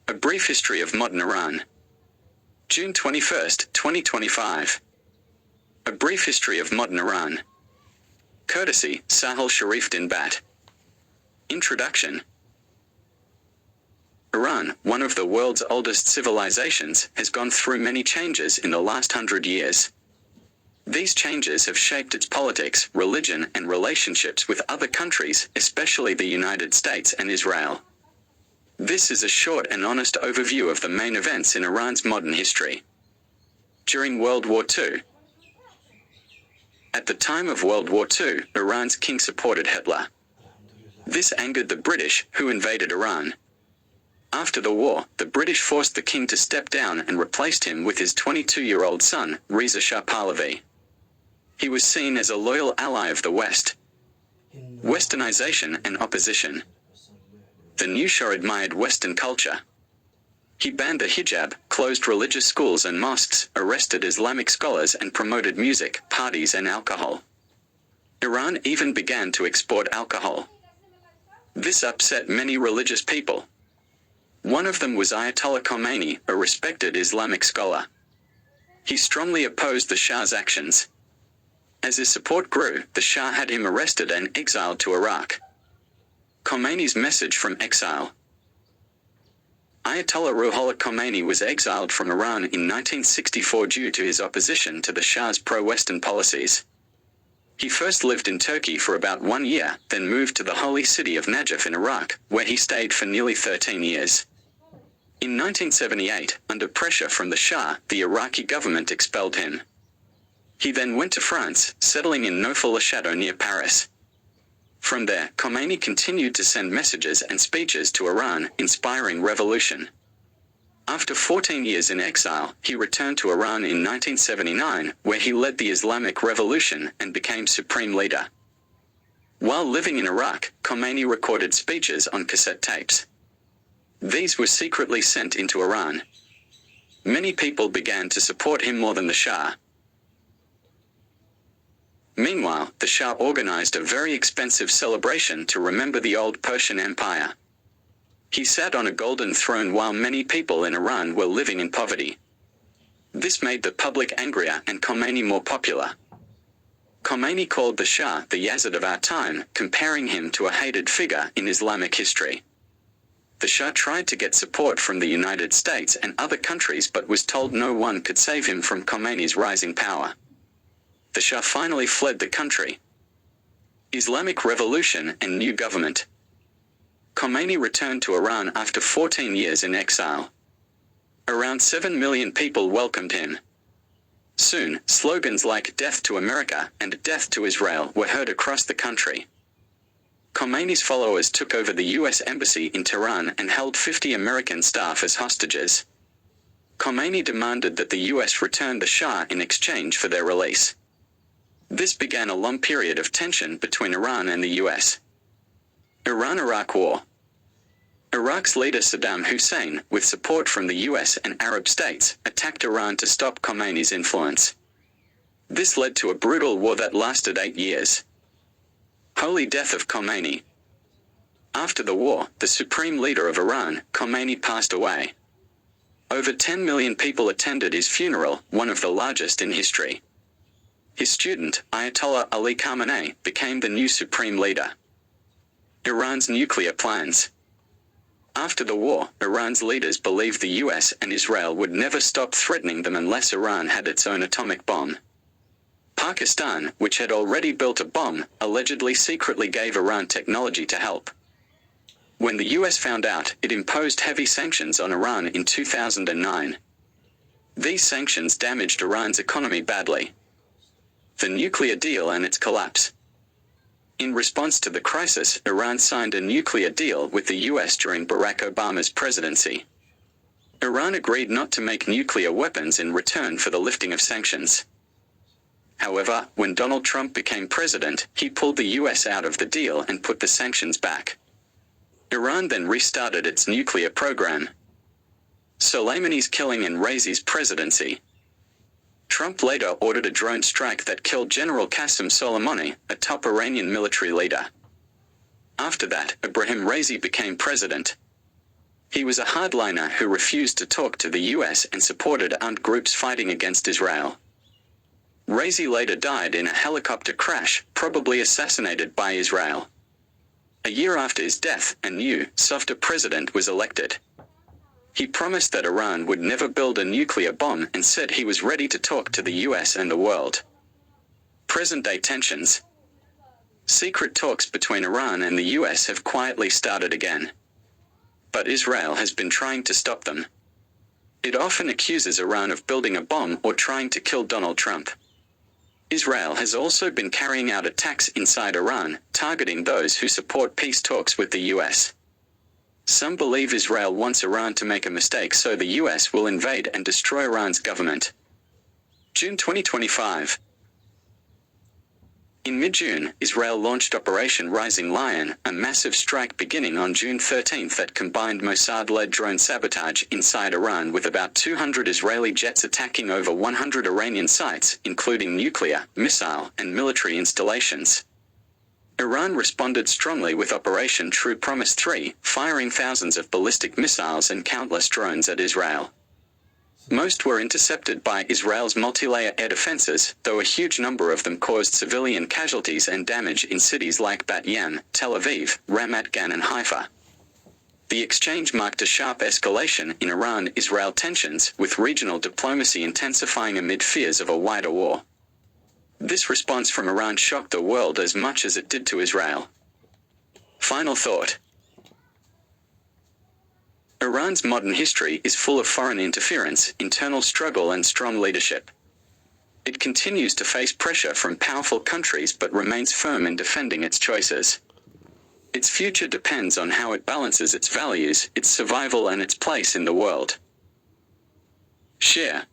A Brief History of Modern Iran. June 21, 2025. A Brief History of Modern Iran. Courtesy, Sahil Sharifdin Bhat. Introduction. Iran, one of the world's oldest civilizations, has gone through many changes in the last 100 years. These changes have shaped its politics, religion, and relationships with other countries, especially the United States and Israel. This is a short and honest overview of the main events in Iran's modern history. During World War II. At the time of World War II, Iran's king supported Hitler. This angered the British, who invaded Iran. After the war, the British forced the king to step down and replaced him with his 22-year-old son, Reza Shah Pahlavi. He was seen as a loyal ally of the West. Westernization and opposition. The new Shah admired Western culture. He banned the hijab, closed religious schools and mosques, arrested Islamic scholars, and promoted music, parties, and alcohol. Iran even began to export alcohol. This upset many religious people. One of them was Ayatollah Khomeini, a respected Islamic scholar. He strongly opposed the Shah's actions. As his support grew, the Shah had him arrested and exiled to Iraq. Khomeini's message from exile. Ayatollah Ruhollah Khomeini was exiled from Iran in 1964 due to his opposition to the Shah's pro-Western policies. He first lived in Turkey for about 1 year, then moved to the holy city of Najaf in Iraq, where he stayed for nearly 13 years. In 1978, under pressure from the Shah, the Iraqi government expelled him. He then went to France, settling in Neaufle-le-Château near Paris. From there, Khomeini continued to send messages and speeches to Iran, inspiring revolution. After 14 years in exile, he returned to Iran in 1979, where he led the Islamic Revolution and became supreme leader. While living in Iraq, Khomeini recorded speeches on cassette tapes. These were secretly sent into Iran. Many people began to support him more than the Shah. Meanwhile, the Shah organized a very expensive celebration to remember the old Persian Empire. He sat on a golden throne while many people in Iran were living in poverty. This made the public angrier and Khomeini more popular. Khomeini called the Shah the Yazid of our time, comparing him to a hated figure in Islamic history. The Shah tried to get support from the United States and other countries but was told no one could save him from Khomeini's rising power. The Shah finally fled the country. Islamic Revolution and new government. Khomeini returned to Iran after 14 years in exile. Around 7 million people welcomed him. Soon, slogans like "Death to America" and "Death to Israel" were heard across the country. Khomeini's followers took over the U.S. Embassy in Tehran and held 50 American staff as hostages. Khomeini demanded that the U.S. return the Shah in exchange for their release. This began a long period of tension between Iran and the U.S. Iran-Iraq War. Iraq's leader Saddam Hussein, with support from the U.S. and Arab states, attacked Iran to stop Khomeini's influence. This led to a brutal war that lasted 8 years. Holy death of Khomeini. After the war, the supreme leader of Iran, Khomeini, passed away. Over 10 million people attended his funeral, one of the largest in history. His student, Ayatollah Ali Khamenei, became the new supreme leader. Iran's nuclear plans. After the war, Iran's leaders believed the US and Israel would never stop threatening them unless Iran had its own atomic bomb. Pakistan, which had already built a bomb, allegedly secretly gave Iran technology to help. When the US found out, it imposed heavy sanctions on Iran in 2009. These sanctions damaged Iran's economy badly. The nuclear deal and its collapse. In response to the crisis, Iran signed a nuclear deal with the US during Barack Obama's presidency. Iran agreed not to make nuclear weapons in return for the lifting of sanctions. However, when Donald Trump became president, he pulled the US out of the deal and put the sanctions back. Iran then restarted its nuclear program. Soleimani's killing in Raisi's presidency. Trump later ordered a drone strike that killed General Qasem Soleimani, a top Iranian military leader. After that, Ibrahim Raisi became president. He was a hardliner who refused to talk to the US and supported armed groups fighting against Israel. Raisi later died in a helicopter crash, probably assassinated by Israel. A year after his death, a new, softer president was elected. He promised that Iran would never build a nuclear bomb and said he was ready to talk to the US and the world. Present-day tensions. Secret talks between Iran and the US have quietly started again. But Israel has been trying to stop them. It often accuses Iran of building a bomb or trying to kill Donald Trump. Israel has also been carrying out attacks inside Iran, targeting those who support peace talks with the US. Some believe Israel wants Iran to make a mistake so the US will invade and destroy Iran's government. June 2025. In mid-June, Israel launched Operation Rising Lion, a massive strike beginning on June 13 that combined Mossad-led drone sabotage inside Iran with about 200 Israeli jets attacking over 100 Iranian sites, including nuclear, missile, and military installations. Iran responded strongly with Operation True Promise 3, firing thousands of ballistic missiles and countless drones at Israel. Most were intercepted by Israel's multi-layer air defenses, though a huge number of them caused civilian casualties and damage in cities like Bat Yam, Tel Aviv, Ramat Gan and Haifa. The exchange marked a sharp escalation in Iran-Israel tensions, with regional diplomacy intensifying amid fears of a wider war. This response from Iran shocked the world as much as it did to Israel. Final thought. Iran's modern history is full of foreign interference, internal struggle and strong leadership. It continues to face pressure from powerful countries but remains firm in defending its choices. Its future depends on how it balances its values, its survival and its place in the world. Share.